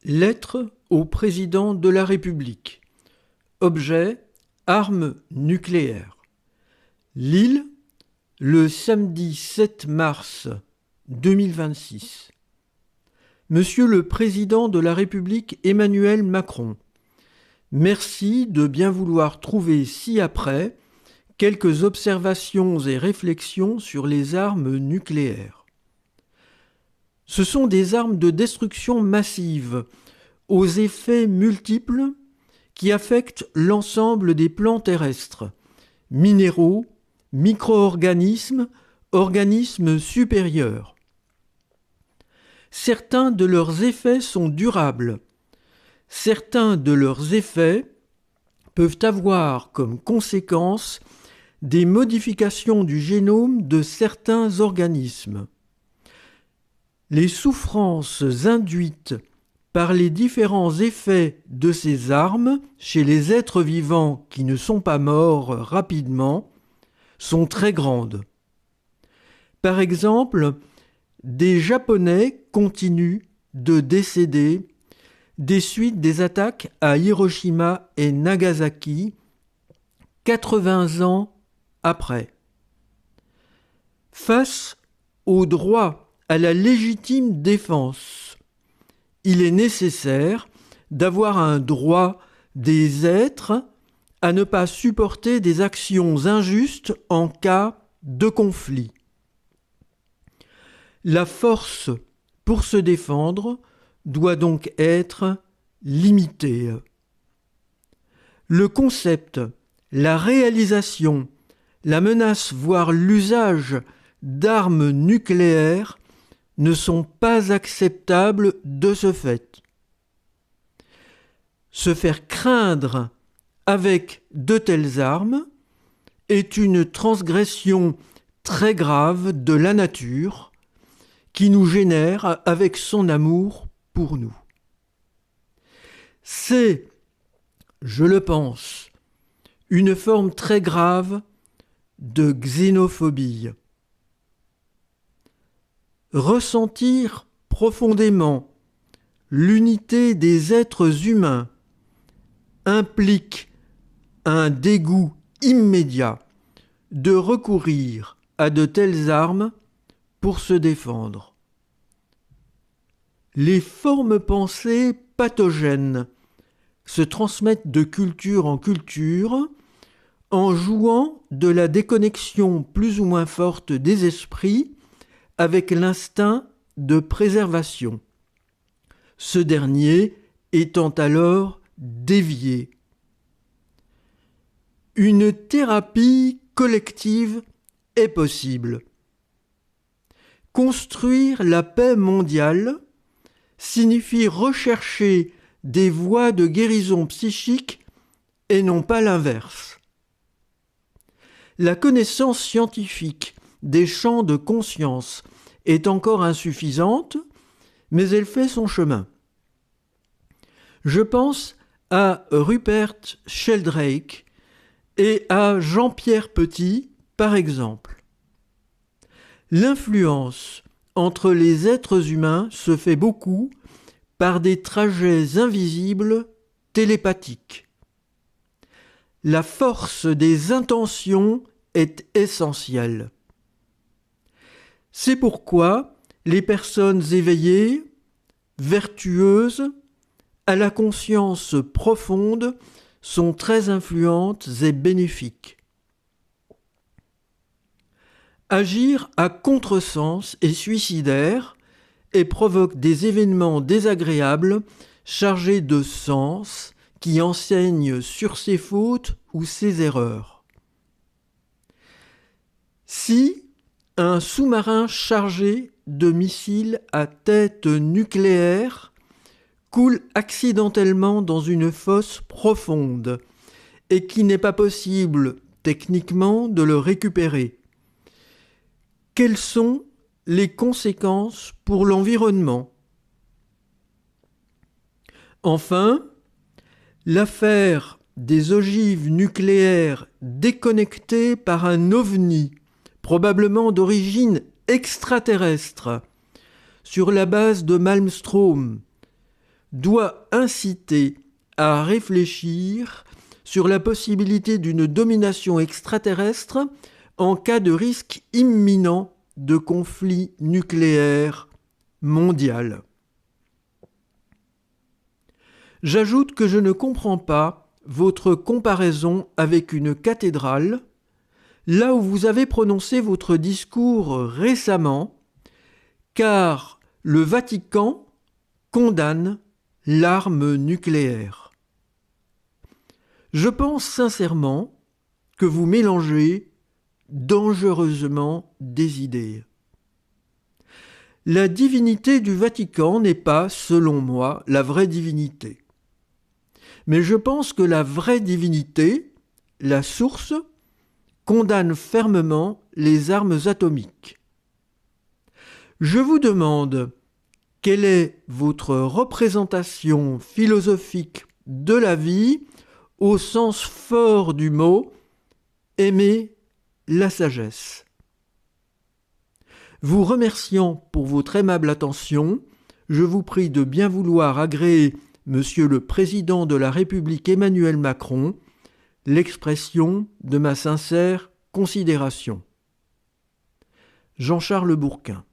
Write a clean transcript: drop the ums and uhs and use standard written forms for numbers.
Lettre au président de la République. Objet: armes nucléaires. Lille, le samedi 7 mars 2026. Monsieur le président de la République Emmanuel Macron, merci de bien vouloir trouver ci-après quelques observations et réflexions sur les armes nucléaires. Ce sont des armes de destruction massive, aux effets multiples, qui affectent l'ensemble des plans terrestres, minéraux, micro-organismes, organismes supérieurs. Certains de leurs effets sont durables. Certains de leurs effets peuvent avoir comme conséquence des modifications du génome de certains organismes. Les souffrances induites par les différents effets de ces armes chez les êtres vivants qui ne sont pas morts rapidement sont très grandes. Par exemple, des Japonais continuent de décéder des suites des attaques à Hiroshima et Nagasaki 80 ans après. Face au droit à la légitime défense, il est nécessaire d'avoir un droit des êtres à ne pas supporter des actions injustes en cas de conflit. La force pour se défendre doit donc être limitée. Le concept, la réalisation, la menace, voire l'usage d'armes nucléaires ne sont pas acceptables de ce fait. Se faire craindre avec de telles armes est une transgression très grave de la nature qui nous génère avec son amour pour nous. C'est, je le pense, une forme très grave de xénophobie. Ressentir profondément l'unité des êtres humains implique un dégoût immédiat de recourir à de telles armes pour se défendre. Les formes pensées pathogènes se transmettent de culture en culture en jouant de la déconnexion plus ou moins forte des esprits avec l'instinct de préservation, ce dernier étant alors dévié. Une thérapie collective est possible. Construire la paix mondiale signifie rechercher des voies de guérison psychique et non pas l'inverse. La connaissance scientifique des champs de conscience est encore insuffisante, mais elle fait son chemin. Je pense à Rupert Sheldrake et à Jean-Pierre Petit, par exemple. L'influence entre les êtres humains se fait beaucoup par des trajets invisibles télépathiques. La force des intentions est essentielle. C'est pourquoi les personnes éveillées, vertueuses, à la conscience profonde, sont très influentes et bénéfiques. Agir à contresens est suicidaire et provoque des événements désagréables chargés de sens qui enseignent sur ses fautes ou ses erreurs. Si un sous-marin chargé de missiles à tête nucléaire coule accidentellement dans une fosse profonde et qu'il n'est pas possible techniquement de le récupérer, quelles sont les conséquences pour l'environnement? Enfin, l'affaire des ogives nucléaires déconnectées par un ovni, probablement d'origine extraterrestre, sur la base de Malmström, doit inciter à réfléchir sur la possibilité d'une domination extraterrestre en cas de risque imminent de conflit nucléaire mondial. J'ajoute que je ne comprends pas votre comparaison avec une cathédrale, là où vous avez prononcé votre discours récemment, car le Vatican condamne l'arme nucléaire. Je pense sincèrement que vous mélangez dangereusement des idées. La divinité du Vatican n'est pas, selon moi, la vraie divinité. Mais je pense que la vraie divinité, la source, condamne fermement les armes atomiques. Je vous demande quelle est votre représentation philosophique de la vie au sens fort du mot « aimer la sagesse ». Vous remerciant pour votre aimable attention, je vous prie de bien vouloir agréer, Monsieur le Président de la République Emmanuel Macron, l'expression de ma sincère considération. Jean-Charles Bourquin.